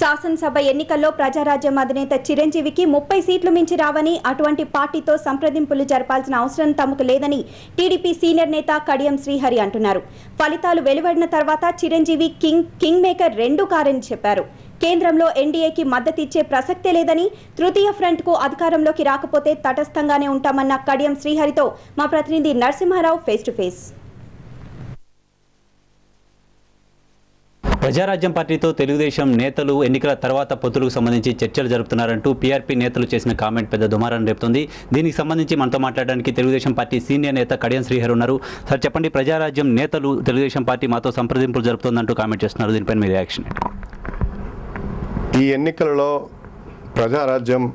శాసనసభ ఎన్నికల్లో ప్రజారాజ్యం అధినేత చిరంజీవికి 30 సీట్లు మించి రావని, అటువంటి పార్టీతో సంప్రదింపులు జరపాల్సిన అవసరం తమకు లేదని టీడీపీ సీనియర్ నేత కడియం శ్రీహరి అంటున్నారు. ఫలితాలు వెలువడిన తర్వాత చిరంజీవి కింగ్ మేకర్ 2 కారని చెప్పారు. కేంద్రంలో ఎన్డీఏకి మద్దతు ఇచ్చే ప్రసక్తే లేదని, తృతీయ ఫ్రంట్కు అధికారంలోకి రాకపోతే తటస్థంగానే ఉంటామన్న కడియం శ్రీహరితో మా ప్రతినిధి Narasimha Rao face to face. Praja Rajyam పార్టీతో తెలుగుదేశం నేతలు ఎన్నికల తర్వాత పొత్తులకు సంబంధించి చర్చలు జరుపుతున్నారంటూ పీఆర్పీ నేతలు చేసిన కామెంట్ పెద్ద దుమారాన్ని రేపుతుంది. దీనికి సంబంధించి మనతో మాట్లాడడానికి తెలుగుదేశం పార్టీ సీనియర్ నేత కడియం శ్రీహరి ఉన్నారు. సార్ చెప్పండి, ప్రజారాజ్యం నేతలు తెలుగుదేశం పార్టీ మాతో సంప్రదింపులు జరుపుతుందంటూ కామెంట్ చేస్తున్నారు. దీనిపైన మీ రియాక్షన్? ఈ ఎన్నికలలో ప్రజారాజ్యం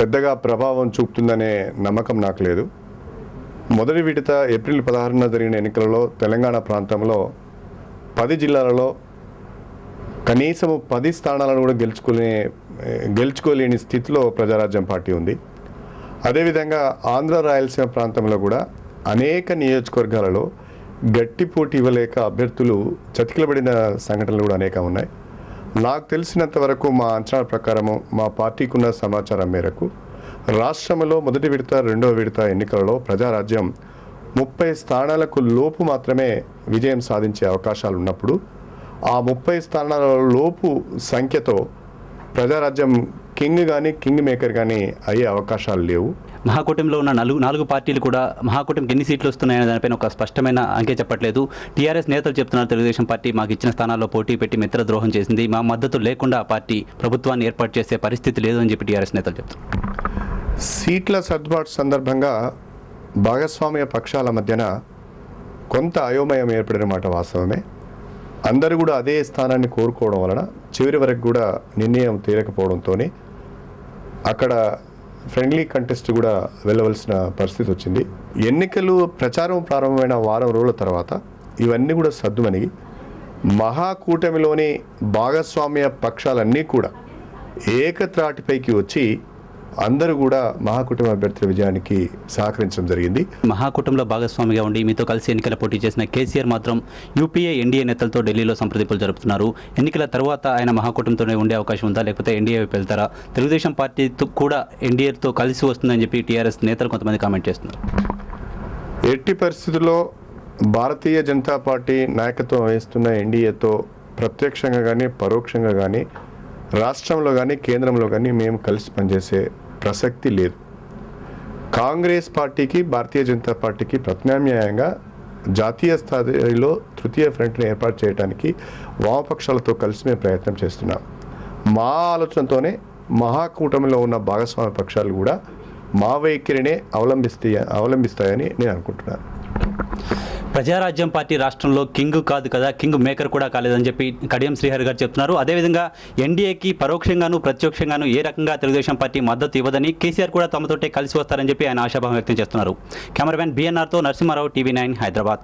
పెద్దగా ప్రభావం చూపుతుందనే నమ్మకం నాకు లేదు. మొదటి విడత ఏప్రిల్ 16న జరిగిన ఎన్నికలలో తెలంగాణ ప్రాంతంలో 10 జిల్లాలలో కనీసం 10 స్థానాలను కూడా గెలుచుకోలేని స్థితిలో ప్రజారాజ్యం పార్టీ ఉంది. అదేవిధంగా ఆంధ్ర రాయలసీమ ప్రాంతంలో కూడా అనేక నియోజకవర్గాలలో గట్టి పోటీ ఇవ్వలేక అభ్యర్థులు చతికిలబడిన సంఘటనలు కూడా అనేక ఉన్నాయి. నాకు తెలిసినంత వరకు మా అంచనాల ప్రకారము, మా పార్టీకి ఉన్న సమాచారం మేరకు రాష్ట్రంలో మొదటి విడత రెండవ విడత ఎన్నికలలో ప్రజారాజ్యం 30 స్థానాలకు లోపు మాత్రమే విజయం సాధించే అవకాశాలు ఉన్నప్పుడు, ఆ 30 స్థానాల లోపు సంఖ్యతో ప్రజారాజ్యం కింగ్ కానీ కింగ్ మేకర్ కానీ అయ్యే అవకాశాలు లేవు. మహాకూటమిలో ఉన్న నాలుగు పార్టీలు కూడా మహాకూటమికి ఎన్ని సీట్లు వస్తున్నాయనే దానిపైన ఒక స్పష్టమైన అంకె చెప్పట్లేదు. టీఆర్ఎస్ నేతలు చెప్తున్నారు, తెలుగుదేశం పార్టీ మాకు ఇచ్చిన స్థానాల్లో పోటీ పెట్టి మిత్రద్రోహం చేసింది, మా మద్దతు లేకుండా ఆ పార్టీ ప్రభుత్వాన్ని ఏర్పాటు చేసే పరిస్థితి లేదు అని చెప్పి టీఆర్ఎస్ నేతలు చెప్తున్నారు. సీట్ల సర్దుబాటు సందర్భంగా భాగస్వామ్య పక్షాల మధ్యన కొంత అయోమయం ఏర్పడిన మాట వాస్తవమే. అందరూ కూడా అదే స్థానాన్ని కోరుకోవడం వలన చివరి వరకు కూడా నిర్ణయం తీరకపోవడంతో అక్కడ ఫ్రెండ్లీ కంటెస్ట్ కూడా వెళ్ళవలసిన పరిస్థితి వచ్చింది. ఎన్నికలు ప్రచారం ప్రారంభమైన వారం రోజుల తర్వాత ఇవన్నీ కూడా సద్దుమణిగి మహాకూటమిలోని భాగస్వామ్య పక్షాలన్నీ కూడా ఏకత్రాటిపైకి వచ్చి అందరూ కూడా మహాకూటమి అభ్యర్థుల విజయానికి సహకరించడం జరిగింది. మహాకూటమిలో భాగస్వామిగా ఉండి మీతో కలిసి ఎన్నికల పోటీ చేసిన కేసీఆర్ మాత్రం యూపీఏ ఎన్డీఏ నేతలతో ఢిల్లీలో సంప్రదింపులు జరుపుతున్నారు. ఎన్నికల తర్వాత ఆయన మహాకూటమితోనే ఉండే అవకాశం ఉందా, లేకపోతే ఎన్డీఏ వైపు వెళ్తారా? తెలుగుదేశం పార్టీతో కూడా ఎన్డీఏతో కలిసి వస్తుందని చెప్పి టీఆర్ఎస్ నేతలు కొంతమంది కామెంట్ చేస్తున్నారు. ఎట్టి పరిస్థితుల్లో భారతీయ జనతా పార్టీ నాయకత్వం వహిస్తున్న ఎన్డీఏతో ప్రత్యక్షంగా కానీ పరోక్షంగా కానీ రాష్ట్రంలో కానీ కేంద్రంలో కానీ మేము కలిసి పనిచేసే ప్రసక్తి లేదు. కాంగ్రెస్ పార్టీకి భారతీయ జనతా పార్టీకి ప్రత్యామ్నాయంగా జాతీయ స్థాయిలో తృతీయ ఫ్రంట్ని ఏర్పాటు చేయడానికి వామపక్షాలతో కలిసి మేము ప్రయత్నం చేస్తున్నాం. మా ఆలోచనతోనే మహాకూటమిలో ఉన్న భాగస్వామ్య పక్షాలు కూడా మా వైఖరినే అవలంబిస్తాయని నేను అనుకుంటున్నాను. ప్రజారాజ్యం పార్టీ రాష్ట్రంలో కింగ్ కాదు కదా, కింగ్ మేకర్ కూడా కాలేదని చెప్పి కడియం శ్రీహరి గారు చెప్తున్నారు. అదేవిధంగా ఎన్డీఏకి పరోక్షంగాను ప్రత్యక్షంగాను ఏ రకంగా తెలుగుదేశం పార్టీ మద్దతు ఇవ్వదని, కేసీఆర్ కూడా తమతోటే కలిసి వస్తారని చెప్పి ఆయన ఆశాభావం వ్యక్తం చేస్తున్నారు. కెమెరామెన్ బిఎన్ఆర్తో నరసింహారావు, టీవీ9 హైదరాబాద్.